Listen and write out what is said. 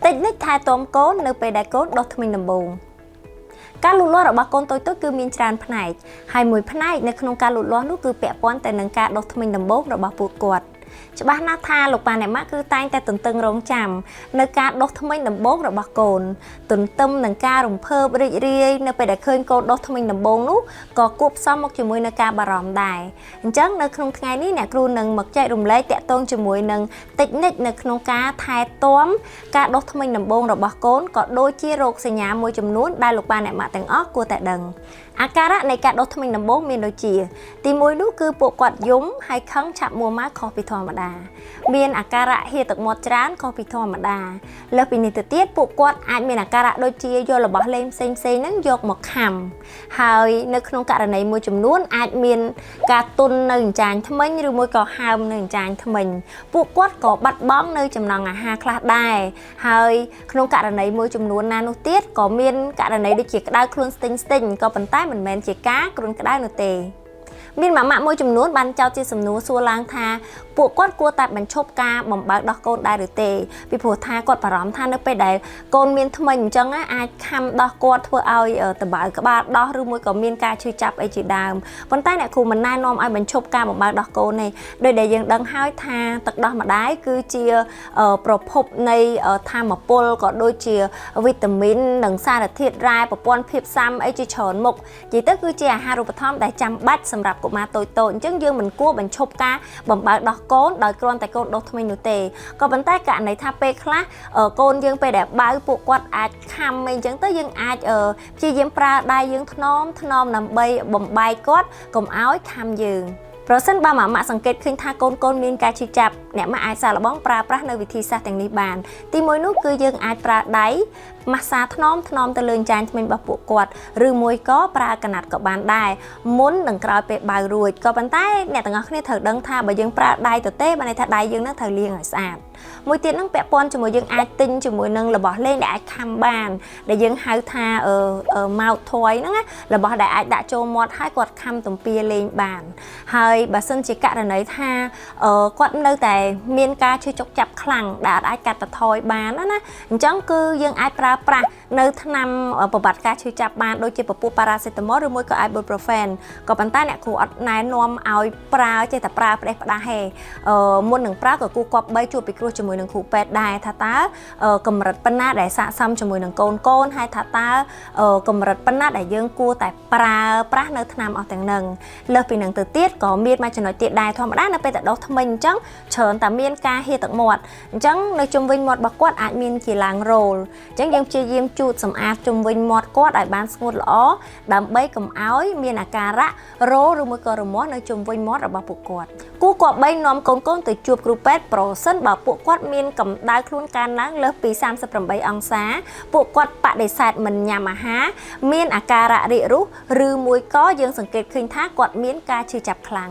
តិចនេះថែទាំកូននៅពេលដែលកូនដុសធ្មេញដំបូងការលូតលាស់របស់កូនតូចៗគឺមានច្រើនផ្នែកហើយមួយផ្នែកនៅក្នុងការលូតលាស់នោះគឺពាក់ព័ន្ធទៅនឹងការដុសធ្មេញដំបូងរបស់ពួកគាត់ច្បាស់ណាស់ថាលោកប៉ាអ្នកម៉ាក់គឺតែងតែទន្ទឹងរង់ចាំនៅការដុសធ្មេញដំបូងរបស់កូនទន្ទឹមនឹងការរំភើបរីករាយនៅពេលដែលឃើញកូនដុសធ្មេញដំបូងនោះក៏គួបផ្សំមកជាមួយនឹងការបារម្ភដែរអញ្ចឹងនៅក្នុងថ្ងៃនេះអ្នកគ្រូនឹងមកចែករំលែកតាក់ទងជាមួយនឹងតិចនិចនៅក្នុងការថែទាំការដុសធ្មេញដំបូងរបស់កូនក៏ដូចជារោគសញ្ញាមួយចំនួនដែលលោកប៉ាអ្នកម៉ាក់ទាំងអស់គួរតែដឹងអាការៈនៃការដុសធ្មេញដំបូងមានដូចជាទី1នោះគឺពួកគាត់យំហើយខឹងឆាប់មួម៉ៅខុសពីធម្មតាមានអាការៈហៀទឹកមាត់ច្រើនខុសពីធម្មតាលើសពីនេះទៅទៀតពួកគាត់អាចមានអាការៈដូចជាយករបស់លេងផ្សេងៗហ្នឹងយកមកខាំហើយនៅក្នុងករណីមួយចំនួនអាចមានការទន់នៅអញ្ចាញធ្មេញឬមួយក៏ហើមនៅអញ្ចាញធ្មេញពួកគាត់ក៏បាត់បង់នៅចំណង់អាហារខ្លះដែរហើយក្នុងករណីមួយចំនួនណានោះទៀតក៏មានករណីដូចជាក្តៅខ្លួនស្ទិញក៏ប៉ុន្តែមិនមែនជាការគ្រុនក្តៅនោះទេមានម៉ាក់មួយចំនួនបានចោទជាសំណួរសួរឡើងថាពួកគាត់គួរតែបញ្ឈប់ការបំបើកដោះកូនដែរឬទេពីព្រោះថាគាត់បារម្ភថានៅពេលដែលកូនមានធ្មេញអញ្ចឹងអាចខំដោះគាត់ធ្វើឲ្យតបើក្បាលដោះឬមួយក៏មានការឈឺចាប់អីជាដើមប៉ុន្តែអ្នកគ្រូមិនណែនាំឲ្យបញ្ឈប់ការបំបើកដោះកូនទេដោយដែលយើងដឹងហើយថាទឹកដោះម្ដាយគឺជាប្រភពនៃធម្មពលក៏ដូចជាវីតាមីននិងសារធាតុរ៉ែប្រព័ន្ធភាពស៊ាំអីជាច្រើនមុខនិយាយទៅគឺជាអាហារូបត្ថម្ភដែលចាំបាច់សម្រាប់កុមារតូចៗអញ្ចឹងយើងមិនគួរបញ្ឈប់ការបំបើកដោះកូនដោយគ្រាន់តែកូនដុសធ្មេញនោះទេក៏ប៉ុន្តែករណីថាពេលខ្លះកូនយើងពេលដែលបើពួកគាត់អាចខំអីអញ្ចឹងទៅយើងអាចព្យាយាមប្រើដៃយើងថ្នមដើម្បីបំបែកគាត់កុំឲ្យខំយើងប្រសិនបើម៉ាក់សង្កេតឃើញថាកូនមានការឈឺចាប់អ្នកម៉ាក់អាចសាកល្បងប្រើប្រាស់នៅវិធីសាស្ត្រទាំងនេះបានទី1នោះគឺយើងអាចប្រើដៃម៉ាស្សាថ្នមទៅលើអញ្ចាញធ្មេញរបស់ពួកគាត់ឬមួយក៏ប្រើកណាត់ក៏បានដែរមុននិងក្រោយពេលបើរួចក៏ប៉ុន្តែអ្នកទាំងអស់គ្នាត្រូវដឹងថាបើយើងប្រើដៃទៅទេបានន័យថាដៃយើងនឹងត្រូវលាងឲ្យស្អាតមួយទៀតនឹងពាក់ព័ន្ធជាមួយយើងអាចទិញជាមួយនឹងរបស់លេងដែលអាចខំបានដែលយើងហៅថាmouth toy ហ្នឹងណារបស់ដែលអាចដាក់ចូលមាត់ឲ្យគាត់ខំទំពាលេងបានហើយបើសិនជាករណីថាគាត់នៅតែមានការឈឺចុកចាប់ខ្លាំងដែលអាចកាត់បន្ថយបានណាអញ្ចឹងគឺយើងអាចប្រើប្រាស់នៅថ្នាំបំបាត់ការឈឺចាប់បានដូចជាពពុះប៉ារ៉ាសេតាមុលឬមួយក៏ ibuprofen ក៏ប៉ុន្តែអ្នកគ្រូអត់ណែនាំឲ្យប្រើចេះតែប្រើផ្ដេសផ្ដាស់ទេមុននឹងប្រើក៏គួរគប្បីជួបពិគ្រោះជាមួយនឹងគ្រូពេទ្យដែរថាតើកម្រិតប៉ុណ្ណាដែលស័ក្តិសមជាមួយនឹងកូនហើយថាតើកម្រិតប៉ុណ្ណាដែលយើងគួរតែប្រើប្រាស់នៅថ្នាំអស់ទាំងហ្នឹងលើសពីនឹងទៅទៀតក៏មានមួយចំណុចទៀតដែរធម្មតានៅពេលតែដុសធ្មេញអញ្ចឹងច្រើនតែមានការហៀទឹកមាត់អញ្ចឹងនៅជុំវិញមាត់របស់គាត់អាចមានជាឡើងរោលអញ្ចឹងយើងព្យាយាមជូតសម្អាតជុំវិញមាត់គាត់ឲ្យបានស្ងួតល្អដើម្បីកុំឲ្យមានអាការៈរោលឬមួយក៏រមាស់នៅជុំវិញមាត់របស់ពួកគាត់គួរគប្បីនាំកូនទៅជួបគ្រូពេទ្យប្រសិនបើពួកគាត់មានកម្ដៅខ្លួនកើនឡើងលើសពី38អង្សាពួកគាត់បដិសេធមិនញ៉ាំអាហារមានអាការៈរាគរូសឬមួយក៏យើងសង្កេតឃើញថាគាត់មានការឈឺចាប់ខ្លាំង